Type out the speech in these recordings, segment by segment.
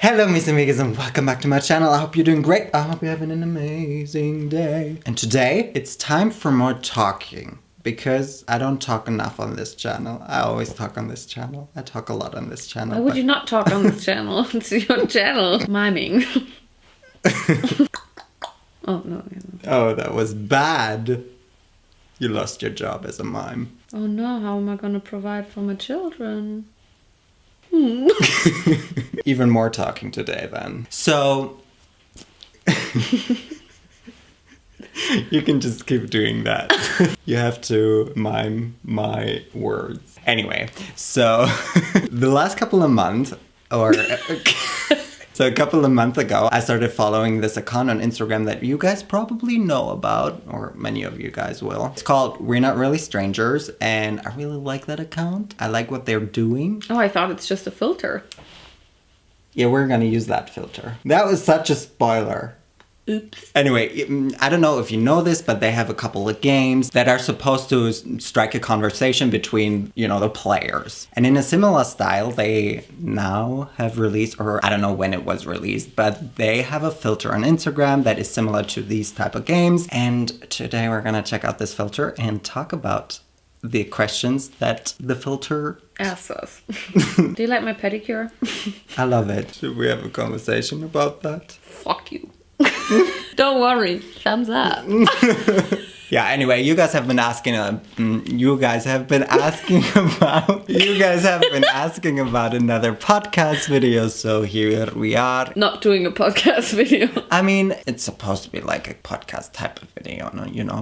Hello, mis amigas, and welcome back to my channel. I hope you're doing great. I hope you're having an amazing day. And today, it's time for more talking. Because I don't talk enough on this channel. I always talk on this channel. I talk a lot on this channel. Why would you not talk on this channel? It's your channel. Miming. Oh, no. Oh, that was bad. You lost your job as a mime. Oh no, how am I gonna provide for my children? Even more talking today then. So, you can just keep doing that. You have to mime my words. Anyway, so the last couple of months, so a couple of months ago, I started following this account on Instagram that you guys probably know about, or many of you guys will. It's called We're Not Really Strangers, and I really like that account. I like what they're doing. Oh, I thought it's just a filter. Yeah, we're gonna use that filter. That was such a spoiler. Oops. Anyway, I don't know if you know this, but they have a couple of games that are supposed to strike a conversation between, the players. And in a similar style, they now have released, or I don't know when it was released, but they have a filter on Instagram that is similar to these type of games. And today we're gonna check out this filter and talk about the questions that the filter asks us. Do you like my pedicure? I love it. Should we have a conversation about that? Fuck you. Don't worry. Thumbs up. Yeah, anyway, you guys have been asking about another podcast video, so here we are. Not doing a podcast video. I mean, it's supposed to be like a podcast type of video,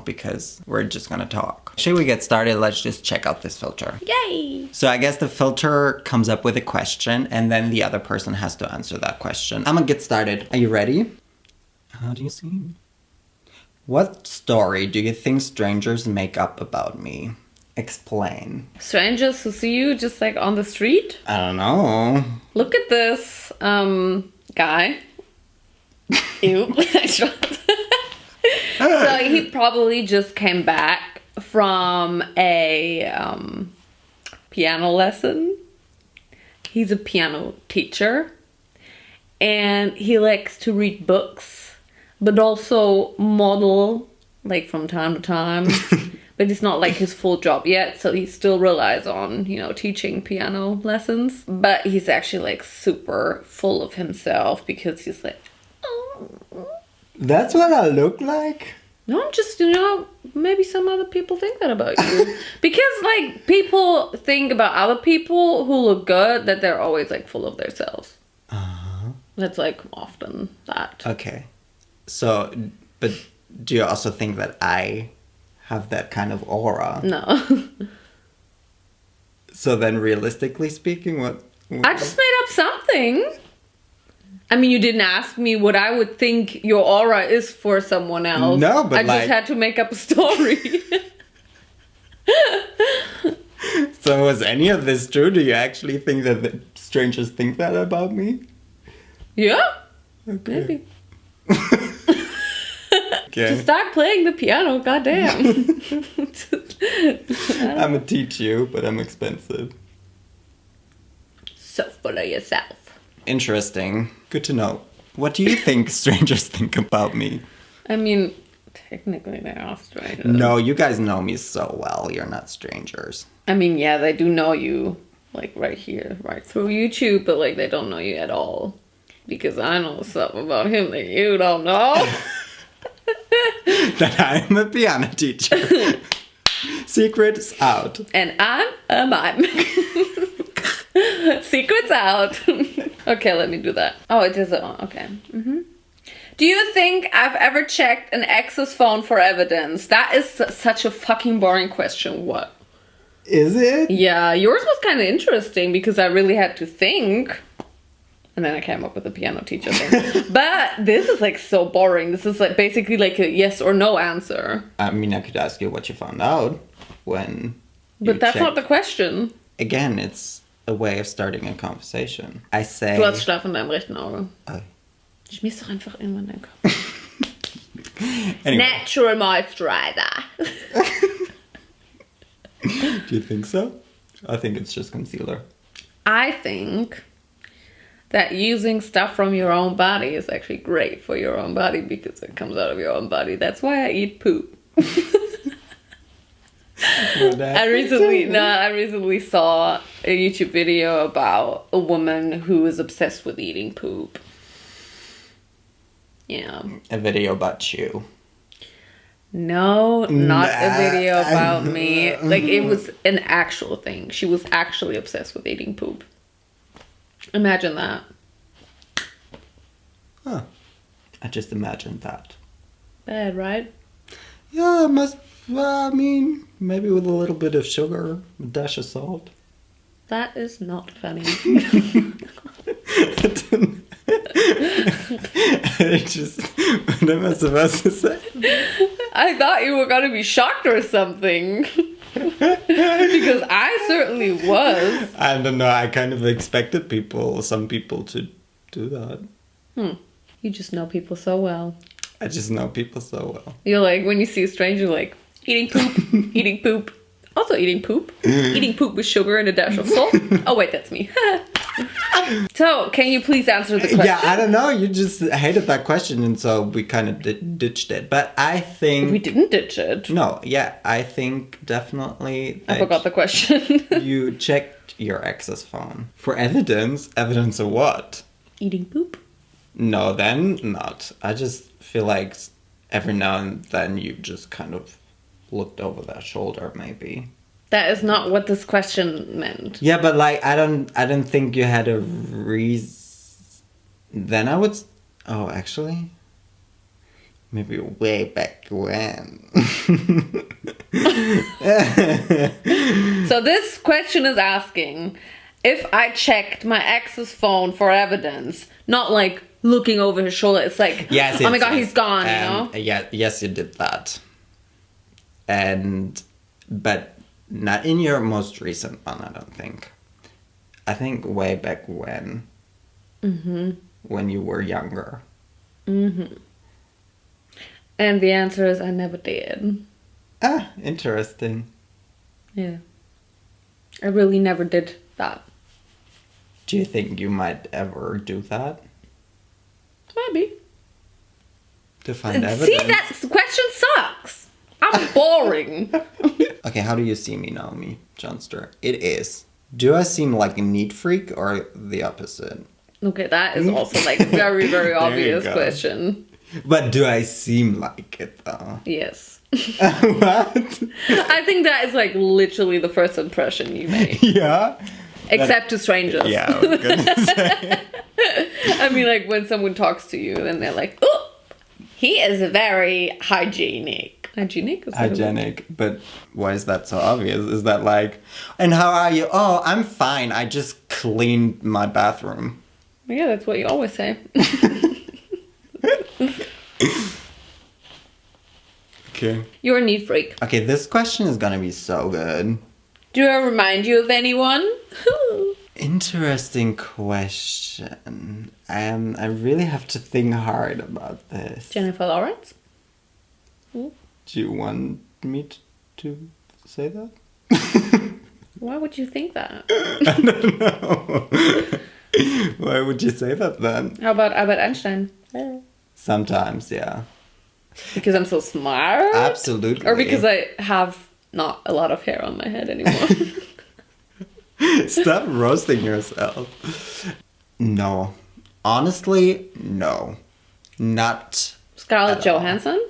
because we're just gonna talk. Should we get started? Let's just check out this filter. Yay! So I guess the filter comes up with a question, and then the other person has to answer that question. I'm gonna get started. Are you ready? How do you see? What story do you think strangers make up about me? Explain. Strangers who see you just like on the street? I don't know. Look at this guy. Ew. So he probably just came back from a piano lesson. He's a piano teacher. And he likes to read books. But also model, like, from time to time. But it's not, like, his full job yet. So he still relies on, teaching piano lessons. But he's actually, like, super full of himself. Because he's like, oh. That's what I look like? No, I'm just, maybe some other people think that about you. Because, like, people think about other people who look good. That they're always, like, full of themselves. Uh-huh. That's, like, often that. Okay. So, but do you also think that I have that kind of aura? No. So then, realistically speaking, what I just made up something. I mean, you didn't ask me what I would think your aura is for someone else. No, but I just had to make up a story. So was any of this true? Do you actually think that the strangers think that about me? Yeah. Okay. Maybe. Okay. Just start playing the piano, goddamn. I'ma teach you, but I'm expensive. So full of yourself. Interesting. Good to know. What do you think strangers think about me? I mean, technically they are strangers. No, you guys know me so well. You're not strangers. I mean, yeah, they do know you, like, right here, right through YouTube, but, like, they don't know you at all. Because I know stuff about him that you don't know. That I'm a piano teacher. Secrets out. And I'm a mime. Secrets out. Okay, let me do that. Oh, it is on. Okay. Mm-hmm. Do you think I've ever checked an ex's phone for evidence? That is such a fucking boring question. What? Is it? Yeah, yours was kind of interesting because I really had to think. And then I came up with a piano teacher thing. But this is, like, so boring. This is, like, basically, like, a yes or no answer. I mean, I could ask you what you found out when But that's not the question. Again, it's a way of starting a conversation. I say... Du hast Schlaf in deinem rechten Auge. Oh. Schmiss doch einfach irgendwann deinen Kopf. Anyway. Natural moisturizer. Do you think so? I think it's just concealer. I think that using stuff from your own body is actually great for your own body because it comes out of your own body. That's why I eat poop. I recently saw a YouTube video about a woman who is obsessed with eating poop. Yeah. A video about you. No, not a video about me. Like, it was an actual thing. She was actually obsessed with eating poop. Imagine that. Huh. I just imagined that. Bad, right? Yeah, it must... Well, I mean, maybe with a little bit of sugar, a dash of salt. That is not funny. I just... What am I supposed to say? I thought you were going to be shocked or something. Because I certainly was. I don't know, I kind of expected some people to do that. You just know people so well. I just know people so well. You're like, when you see a stranger, you're like, eating poop, eating poop. Also eating poop. Eating poop with sugar and a dash of salt. Oh, wait, that's me. So, can you please answer the question? Yeah, I don't know. You just hated that question, and so we kind of ditched it. But I think... We didn't ditch it. No, yeah, I think definitely... I forgot the question. You checked your ex's phone. For evidence? Evidence of what? Eating poop? No, then not. I just feel like every now and then you just kind of looked over their shoulder, maybe. That is not what this question meant. Yeah, but like I don't think you had a reason. Then I would. Oh, actually, maybe way back when. So this question is asking if I checked my ex's phone for evidence, not like looking over his shoulder. It's like, yes, oh my god, he's gone. You know? Yeah, yes, you did that. But not in your most recent one, I don't think. I think way back when. Mm-hmm. When you were younger. Mm-hmm. And the answer is I never did. Ah, interesting. Yeah. I really never did that. Do you think you might ever do that? Maybe. To find evidence? See, that question sucks. I'm boring. Okay, how do you see me, Naomi Johnster? It is. Do I seem like a neat freak or the opposite? Okay, that is also like a very, very obvious question. But do I seem like it though? Yes. What? I think that is like literally the first impression you make. Yeah? Except to strangers. Yeah, I was gonna say. I mean, like when someone talks to you and they're like, oh, he is very hygienic. Hygienic, but why is that so obvious? Is that like, and how are you? Oh, I'm fine. I just cleaned my bathroom. Yeah, that's what you always say. Okay. You're a neat freak. Okay, this question is gonna be so good. Do I remind you of anyone? Interesting question. I really have to think hard about this. Jennifer Lawrence? Do you want me to say that? Why would you think that? I don't know. Why would you say that then? How about Albert Einstein? Sometimes, yeah. Because I'm so smart? Absolutely. Or because I have not a lot of hair on my head anymore? Stop roasting yourself. No. Honestly, no. Not Scarlett Johansson?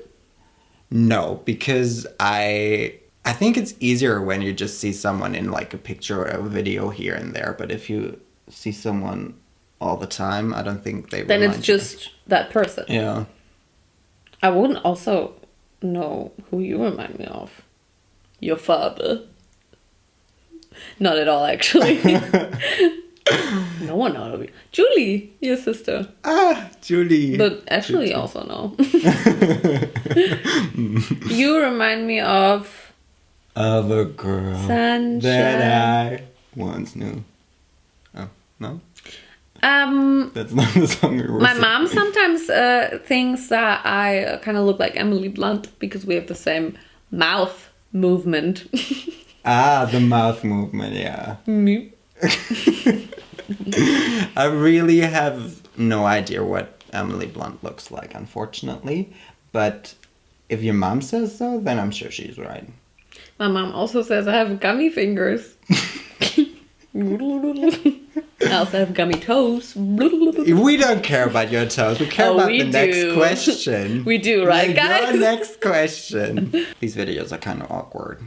No, because I think it's easier when you just see someone in like a picture or a video here and there. But if you see someone all the time, I don't think they then it's just that person. Yeah. I wouldn't also know who you remind me of. Your father. Not at all, actually. No one knows. Julie, your sister. Ah, Julie. But actually, also no. You remind me of a girl Sunshine that I once knew. Oh, no? That's not the song we were My singing. mom sometimes thinks that I kind of look like Emily Blunt because we have the same mouth movement. Ah, the mouth movement, yeah. I really have no idea what Emily Blunt looks like, unfortunately. But if your mom says so, then I'm sure she's right. My mom also says I have gummy fingers. I also have gummy toes. We don't care about your toes. We care about the next do. question. We do, right, guys? Your next question. These videos are kind of awkward.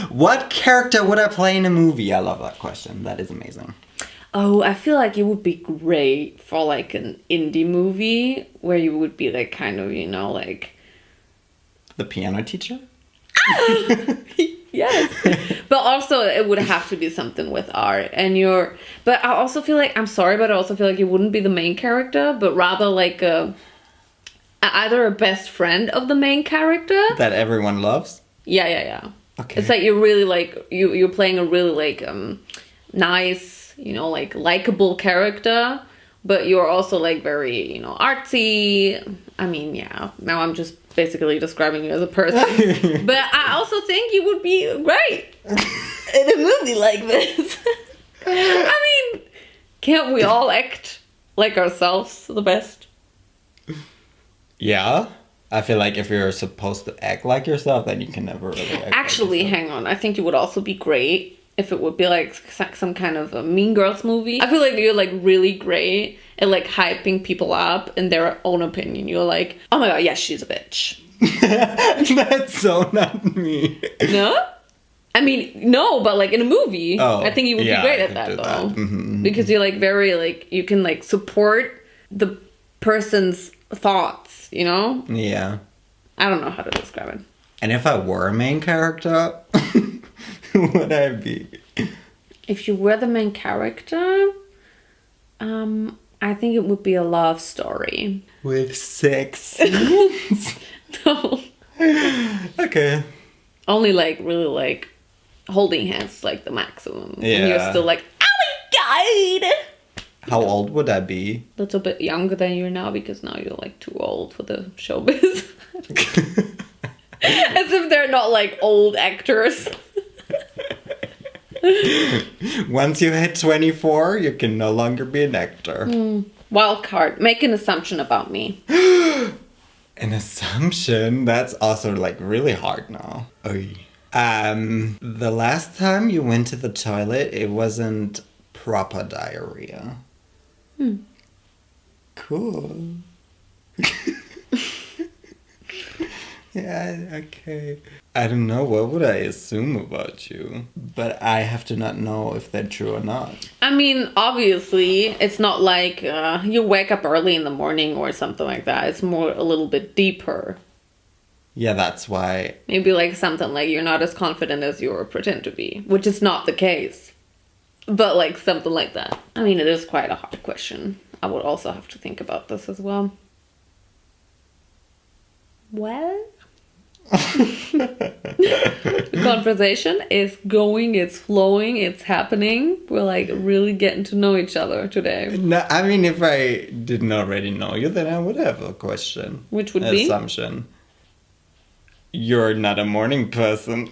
What character would I play in a movie? I love that question. That is amazing. Oh, I feel like it would be great for like an indie movie where you would be like kind of, you know, like... The piano teacher? Yes. But also it would have to be something with art. But I also feel like, I'm sorry, but I also feel like you wouldn't be the main character, but rather like either a best friend of the main character. That everyone loves? Yeah. Okay. It's like you're really like, you're playing a really like nice, you know, like likable character, but you're also like very, you know, artsy. I mean, yeah, now I'm just basically describing you as a person. But I also think you would be great in a movie like this. I mean, can't we all act like ourselves the best? Yeah. I feel like if you're supposed to act like yourself, then you can never really act Actually, like yourself. hang on. I think it would also be great if it would be like some kind of a Mean Girls movie. I feel like you're like really great at like hyping people up in their own opinion. You're like, oh my god, yes, she's a bitch. That's so not me. No? I mean, no, but like in a movie, I think you would be great I at could that do though. that. Mm-hmm. Because you're like very like, you can like support the person's thoughts, you know? Yeah. I don't know how to describe it. And if I were a main character, who would I be? If you were the main character, I think it would be a love story. With sex. No. Okay. Only like really like holding hands like the maximum. Yeah. And you're still like, oh my god! How old would I be? A little bit younger than you are now because now you're like too old for the showbiz. As if they're not like old actors. Once you hit 24, you can no longer be an actor. Wildcard. Make an assumption about me. An assumption? That's also like really hard now. Oy. The last time you went to the toilet, it wasn't proper diarrhea. Cool. Yeah, okay. I don't know, what would I assume about you? But I have to not know if they're true or not. I mean, obviously, it's not like you wake up early in the morning or something like that. It's more a little bit deeper. Yeah, that's why. Maybe like something like you're not as confident as you pretend to be, which is not the case. But like something like that. I mean, it is quite a hard question. I would also have to think about this as well. Well, the conversation is going, it's flowing, it's happening. We're like really getting to know each other today. No, I mean, if I didn't already know you, then I would have a question. Which would be? Assumption. You're not a morning person.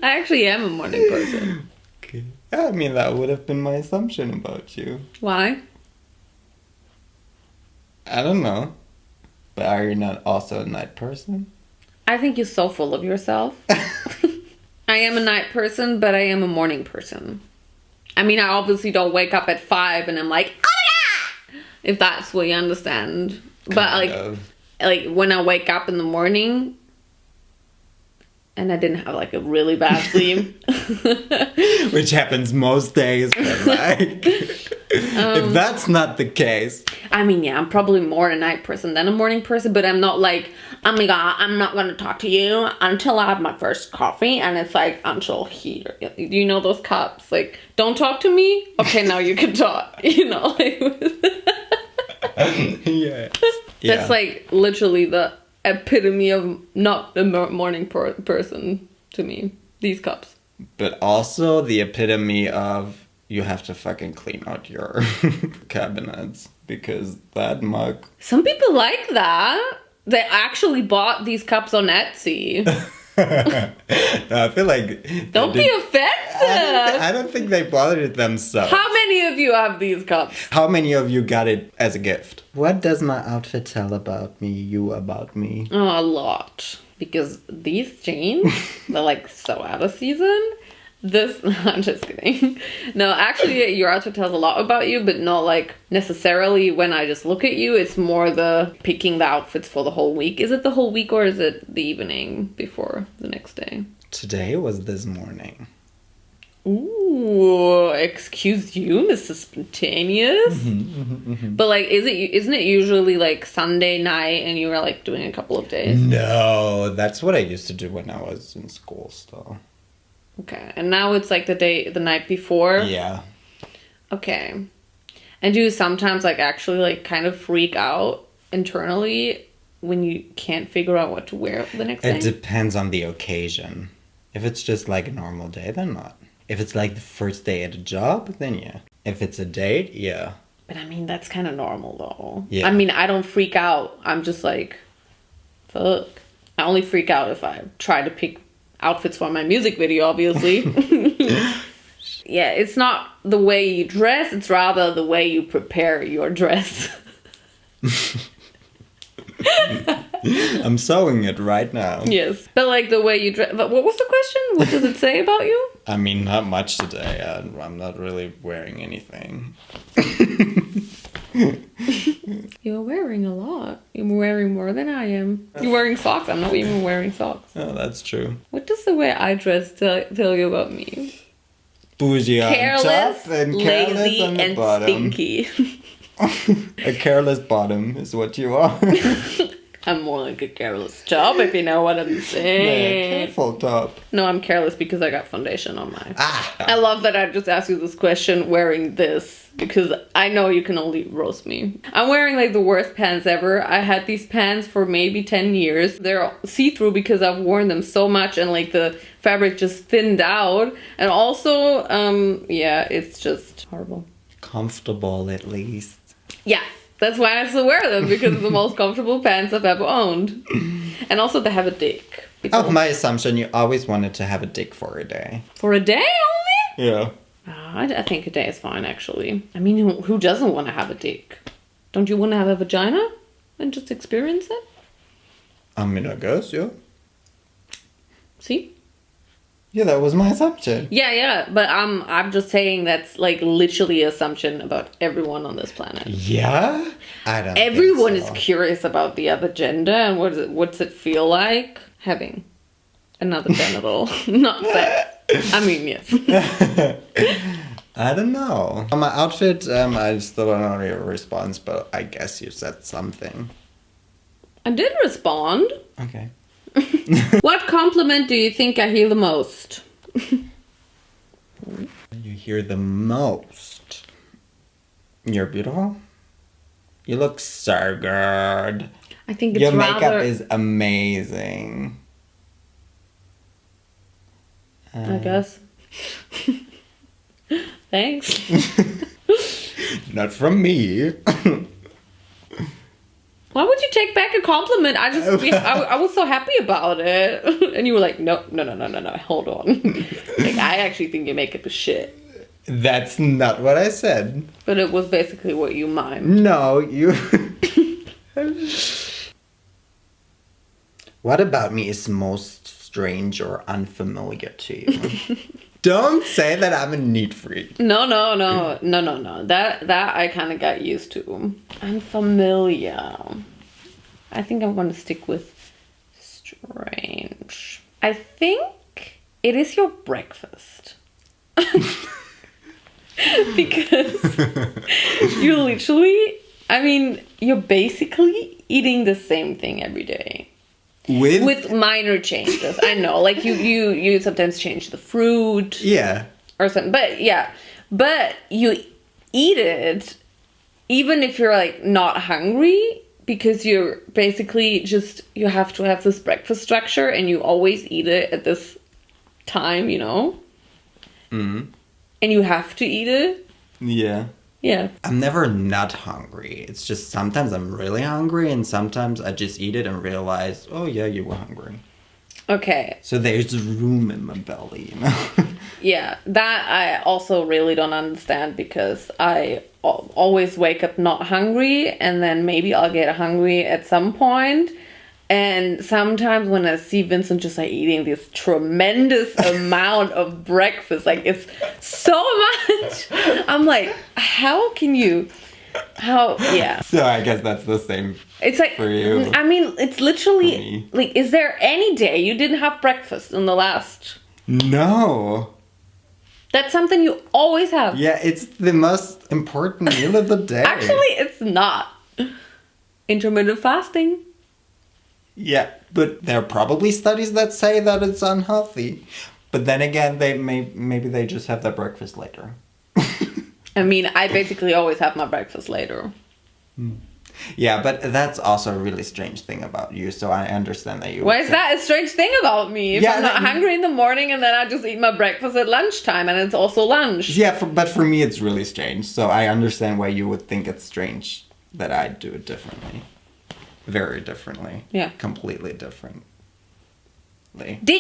I actually am a morning person. Okay. I mean, that would have been my assumption about you. Why? I don't know. But are you not also a night person? I think you're so full of yourself. I am a night person, but I am a morning person. I mean, I obviously don't wake up at 5 and I'm like, oh yeah! If that's what you understand. But like when I wake up in the morning and I didn't have like a really bad sleep. Which happens most days, but like, if that's not the case. I mean, yeah, I'm probably more a night person than a morning person, but I'm not like, oh my god, I'm not going to talk to you until I have my first coffee, and it's like, until here. You know those cups? Like, don't talk to me? Okay, now you can talk. You know? Yes. That's like literally the epitome of not a morning person to me. These cups. But also the epitome of you have to fucking clean out your cabinets because that mug. Some people like that. They actually bought these cups on Etsy. No, I feel like... Don't be offensive! I don't think they bothered themselves. How many of you have these cups? How many of you got it as a gift? What does my outfit tell about me, you about me? Oh, a lot. Because these jeans, they're like so out of season. This, I'm just kidding. No, actually, your outfit tells a lot about you, but not like necessarily when I just look at you. It's more the picking the outfits for the whole week. Is it the whole week or is it the evening before the next day? Today was this morning. Ooh, excuse you, Mr. Spontaneous. But like, isn't it usually like Sunday night and you were like doing a couple of days? No, that's what I used to do when I was in school still. Okay, and now it's like the night before? Yeah. Okay. And do you sometimes like actually like kind of freak out internally when you can't figure out what to wear the next day? It depends on the occasion. If it's just like a normal day, then not. If it's like the first day at a job, then yeah. If it's a date, yeah. But I mean, that's kind of normal though. Yeah. I mean, I don't freak out. I'm just like, fuck. I only freak out if I try to pick outfits for my music video, obviously. Yeah, it's not the way you dress, it's rather the way you prepare your dress. I'm sewing it right now. Yes. But like the way you dress. What was the question? What does it say about you? I mean, not much today. I'm not really wearing anything. You're wearing a lot. You're wearing more than I am. You're wearing socks. I'm not even wearing socks. Oh, that's true. What does the way I dress tell you about me? Bougie on Careless, top and careless lazy, on the and bottom. stinky. A careless bottom is what you are. I'm more like a careless top, if you know what I'm Yeah, saying. careful top. No, I'm careless because I got foundation on mine. Ah. I love that I just asked you this question wearing this because I know you can only roast me. I'm wearing like the worst pants ever. I had these pants for maybe 10 years. They're see-through because I've worn them so much and like the fabric just thinned out. And also, yeah, it's just horrible. Comfortable at least. Yeah, that's why I still wear them because it's the most comfortable pants I've ever owned. And also they have a dick. Oh, my assumption, you always wanted to have a dick for a day. For a day only? Yeah. I think a day is fine, actually. I mean, who doesn't want to have a dick? Don't you want to have a vagina and just experience it? I mean, I guess, yeah. See? Yeah, that was my assumption. Yeah, but I'm just saying that's like literally an assumption about everyone on this planet. Yeah? I don't Everyone think is so. curious about the other gender and what's it feel like having another genital. Not sex. I mean, yes. I don't know. On my outfit, I still don't know your response, but I guess you said something. I did respond. Okay. What compliment do you think I hear the most? You hear the most. You're beautiful. You look so good. I think it's Your rather... makeup is amazing. I guess. Thanks. Not from me. Why would you take back a compliment? I was so happy about it. And you were like, no, hold on. Like, I actually think your makeup is shit. That's not what I said. But it was basically what you mimed. No, you... What about me is most strange or unfamiliar to you? Don't say that I'm a neat freak. No. That I kind of got used to. Unfamiliar. I think I'm going to stick with strange. I think it is your breakfast. Because you literally, I mean, you're basically eating the same thing every day. With minor changes. I know, like you sometimes change the fruit. Yeah. Or something. But yeah. But you eat it even if you're like not hungry because you're basically just, you have to have this breakfast structure and you always eat it at this time, you know? Mm-hmm. And you have to eat it. Yeah. Yeah. I'm never not hungry. It's just sometimes I'm really hungry and sometimes I just eat it and realize, oh yeah, you were hungry. Okay. So there's room in my belly, you know? Yeah, that I also really don't understand because I always wake up not hungry and then maybe I'll get hungry at some point. And sometimes when I see Vincent just like eating this tremendous amount of breakfast, like it's so much. I'm like, how can you? Yeah. So I guess that's the same It's like, for you. I mean, it's For literally me. like, is there any day you didn't have breakfast in the last? No. That's something you always have. Yeah, it's the most important meal of the day. Actually, it's not. Intermittent fasting. Yeah, but there are probably studies that say that it's unhealthy. But then again, maybe they just have their breakfast later. I mean, I basically always have my breakfast later. Yeah, but that's also a really strange thing about you, so I understand that you... Why is that a strange thing about me? If Yeah, I'm not hungry in the morning and then I just eat my breakfast at lunchtime and it's also lunch. Yeah, but for me it's really strange, so I understand why you would think it's strange that I do it differently. Very differently. Yeah. Completely differently. Do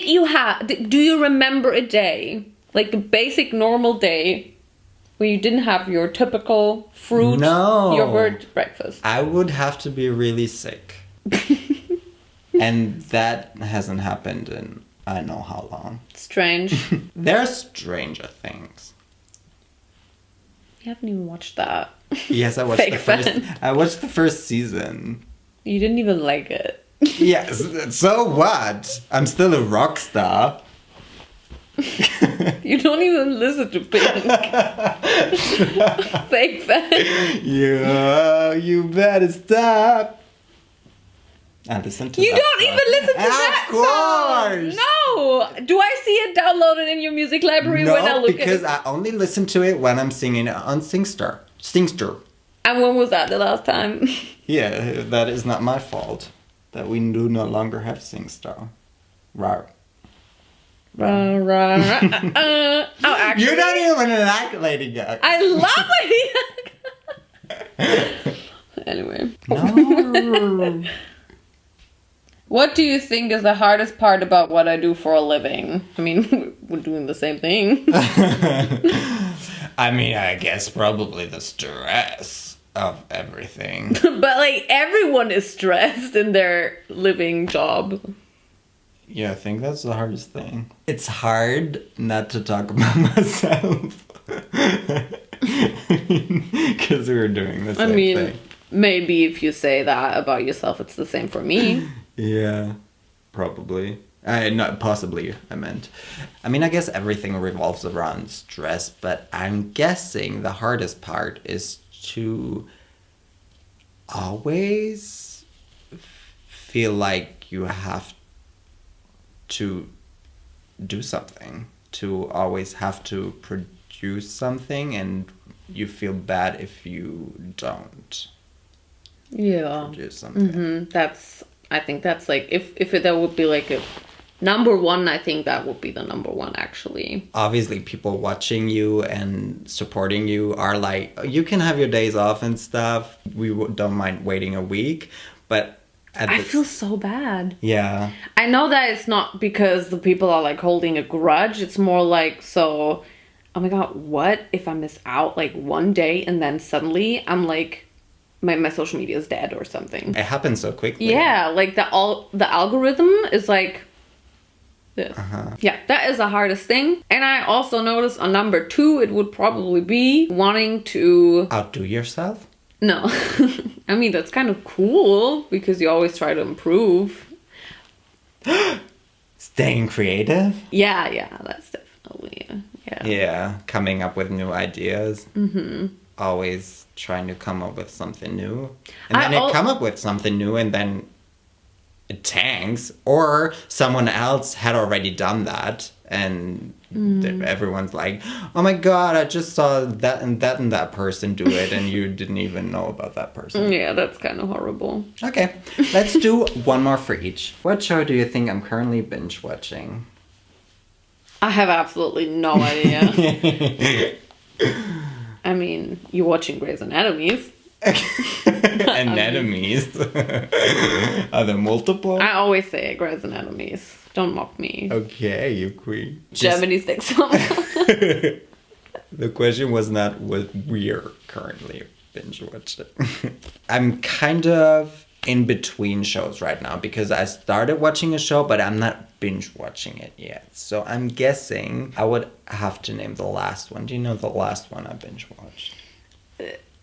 you remember a day, like a basic normal day, where you didn't have your typical fruit, yogurt breakfast? I would have to be really sick. And that hasn't happened in I don't know how long. Strange. There are stranger things. You haven't even watched that. Yes, I watched Fake fan. I watched the first season. You didn't even like it. Yes, so what? I'm still a rock star. You don't even listen to Pink. Fake fan. You better stop. I listen to You that don't song. even listen to that Of course. song. No. Do I see it downloaded in your music library No, when I look at because it? I only listen to it when I'm singing it on Singstar. Stingster. And when was that the last time? Yeah, that is not my fault. That we do no longer have Singstar. Right. Oh, actually, You don't even like Lady Gaga. I love Lady Gaga. Anyway. No. What do you think is the hardest part about what I do for a living? I mean, we're doing the same thing. I mean, I guess probably the stress of everything. But like everyone is stressed in their living job. Yeah, I think that's the hardest thing. It's hard not to talk about myself. Because we were doing the same thing. Maybe if you say that about yourself, it's the same for me. Yeah, probably. Not possibly, I meant. I mean, I guess everything revolves around stress, but I'm guessing the hardest part is to always feel like you have to do something, to always have to produce something, and you feel bad if you don't produce something. I think that's like, if there would be like a number one, I think that would be the number one, actually. Obviously, people watching you and supporting you are like, you can have your days off and stuff. We don't mind waiting a week, but I feel so bad. Yeah. I know that it's not because the people are like holding a grudge. It's more like, so, oh my god, what if I miss out like one day and then suddenly I'm like, my social media is dead or something. It happens so quickly. Yeah, like the algorithm is like this. Yeah, that is the hardest thing. And I also noticed on number 2, it would probably be wanting to Outdo yourself? No. I mean, that's kind of cool because you always try to improve. Staying creative? Yeah, that's definitely, yeah. Yeah, coming up with new ideas. Mm-hmm. Always trying to come up with something new. And then come up with something new and then it tanks. Or someone else had already done that and everyone's like, oh my god, I just saw that and that person do it and you didn't even know about that person. Yeah, that's kind of horrible. Okay, let's do one more for each. What show do you think I'm currently binge watching? I have absolutely no idea. I mean, you're watching Grey's Anatomy. Anatomies. Are there multiple? I always say Grey's Anatomies. Don't mock me. Okay, you queen. Germany's Next Top. The question was not what we're currently binge watching. I'm kind of in between shows right now because I started watching a show, but I'm not binge watching it yet. So I'm guessing I would have to name the last one. Do you know the last one I binge watched?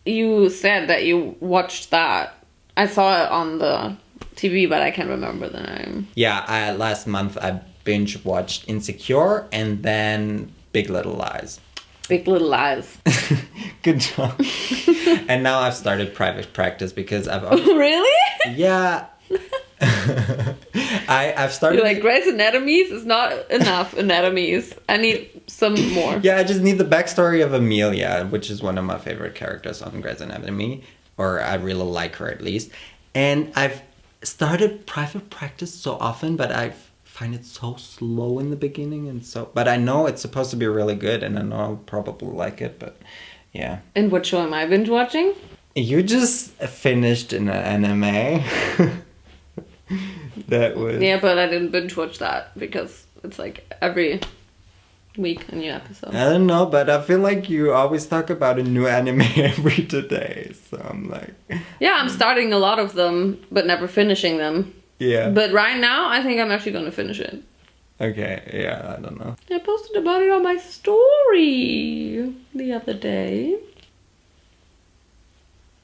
You said that you watched that. I saw it on the TV, but I can't remember the name. Yeah, last month I binge watched Insecure and then Big Little Lies. Big Little Lies. Good job. And now I've started Private Practice because I've... Really? Yeah. I've started... You're like, Grey's Anatomies is not enough anatomies. I need some more. Yeah, I just need the backstory of Amelia, which is one of my favorite characters on Grey's Anatomy. Or I really like her at least. And I've started Private Practice so often, but I find it so slow in the beginning. But I know it's supposed to be really good, and I know I'll probably like it, but yeah. And what show am I binge watching? You just finished an anime. That was... Yeah, but I didn't binge watch that because it's like every week a new episode. I don't know, but I feel like you always talk about a new anime every 2 days. So I'm like... Yeah, I'm starting a lot of them, but never finishing them. Yeah. But right now, I think I'm actually going to finish it. Okay, yeah, I don't know. I posted about it on my story the other day.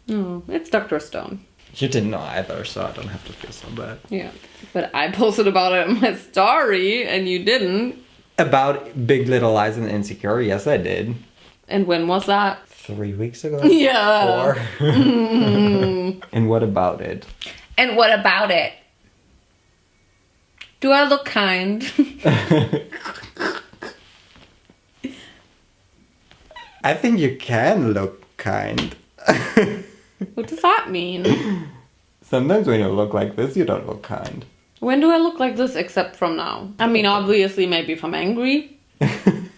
Oh, it's Dr. Stone. You didn't know either, so I don't have to feel so bad. Yeah, but I posted about it on my story, and you didn't. About Big Little Lies and Insecure, yes, I did. And when was that? 3 weeks ago? Yeah. 4. And what about it? And what about it? Do I look kind? I think you can look kind. What does that mean? Sometimes when you look like this, you don't look kind. When do I look like this except from now? I mean, obviously, maybe if I'm angry.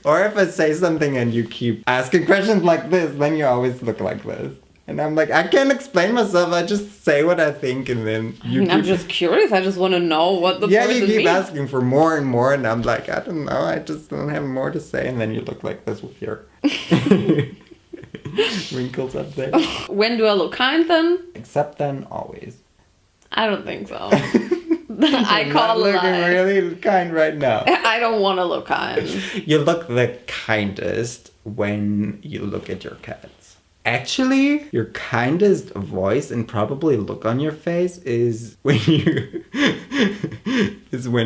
Or if I say something and you keep asking questions like this, then you always look like this. And I'm like, I can't explain myself. I just say what I think, and then I'm just curious. I just want to know what the person you keep means. asking for more and more, and I'm like, I don't know. I just don't have more to say, and then you look like this with your wrinkles up there. When do I look kind then? Except then, always. I don't think so. I call You're a not looking lie. really kind right now. I don't want to look kind. You look the kindest when you look at your cats. Actually, your kindest voice and probably look on your face is when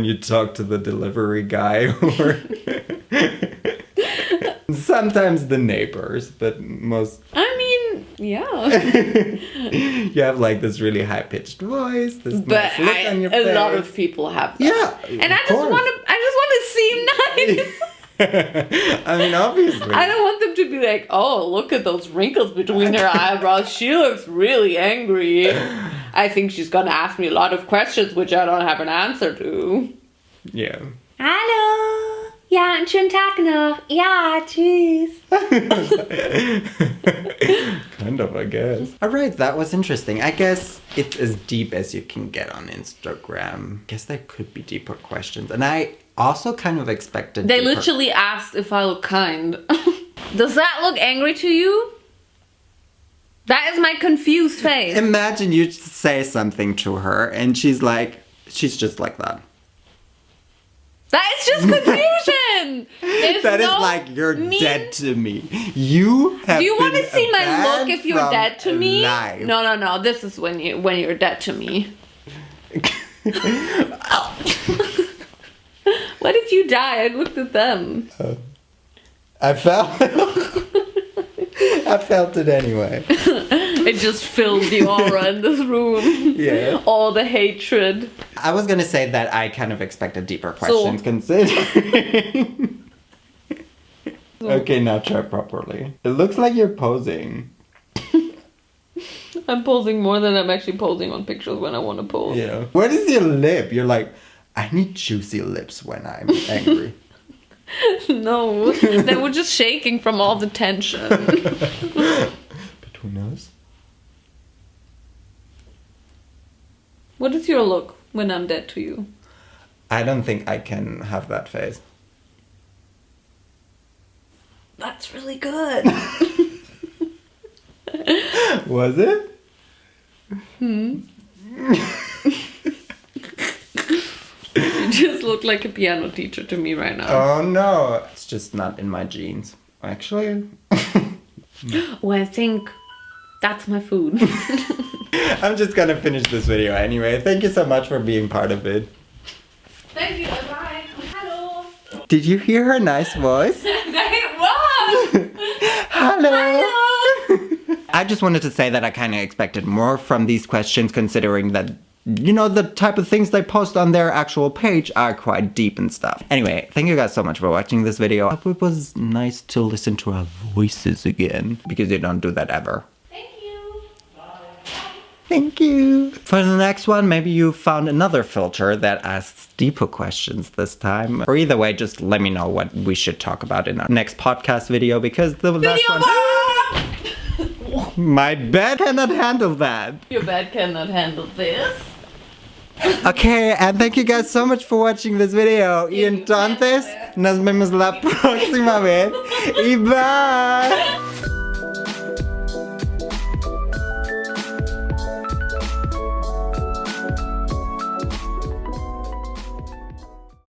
you talk to the delivery guy or sometimes the neighbors, but most... I mean, yeah. You have like this really high-pitched voice, this nice look on your face. A lot of people have that. Yeah, and I just want to seem nice. I mean, obviously. I don't want them to be like, oh, look at those wrinkles between her eyebrows. She looks really angry. I think she's gonna ask me a lot of questions which I don't have an answer to. Yeah. Hallo. Ja, einen schönen Tag noch. Ja, tschüss. Kind of, I guess. Alright, that was interesting. I guess it's as deep as you can get on Instagram. Guess there could be deeper questions. And I also kind of expected They deeper... literally asked if I look kind. Does that look angry to you? That is my confused face. Imagine you say something to her and she's just like that. That is just confusion. That is like, you're dead to me. You have Do you want to see my banned look if you're from dead to me? life. No. This is when you're dead to me. Why did you die? I looked at them. I felt it anyway. It just filled the aura in this room. Yeah. All the hatred. I was gonna say that I kind of expected deeper questions considering. Okay, now try properly. It looks like you're posing. I'm posing more than I'm actually posing on pictures when I want to pose. Yeah. What is your lip? You're like, I need juicy lips when I'm angry. No, they were just shaking from all the tension. Between us? What is your look when I'm dead to you? I don't think I can have that face. That's really good. Was it? You just look like a piano teacher to me right now. Oh no, it's just not in my genes. Actually, Oh, I think that's my food. I'm just gonna finish this video anyway. Thank you so much for being part of it. Thank you, bye. Hello. Did you hear her nice voice? It was. Hello. I just wanted to say that I kind of expected more from these questions, considering that, you know, the type of things they post on their actual page are quite deep and stuff. Anyway, thank you guys so much for watching this video. I hope it was nice to listen to our voices again, because you don't do that ever. Thank you. Thank you. For the next one, maybe you found another filter that asks deeper questions this time. Or either way, just let me know what we should talk about in our next podcast video, because the last one... My bed cannot handle that. Your bed cannot handle this. Okay, and thank you guys so much for watching this video. Y entonces, nos vemos la próxima vez. Y bye.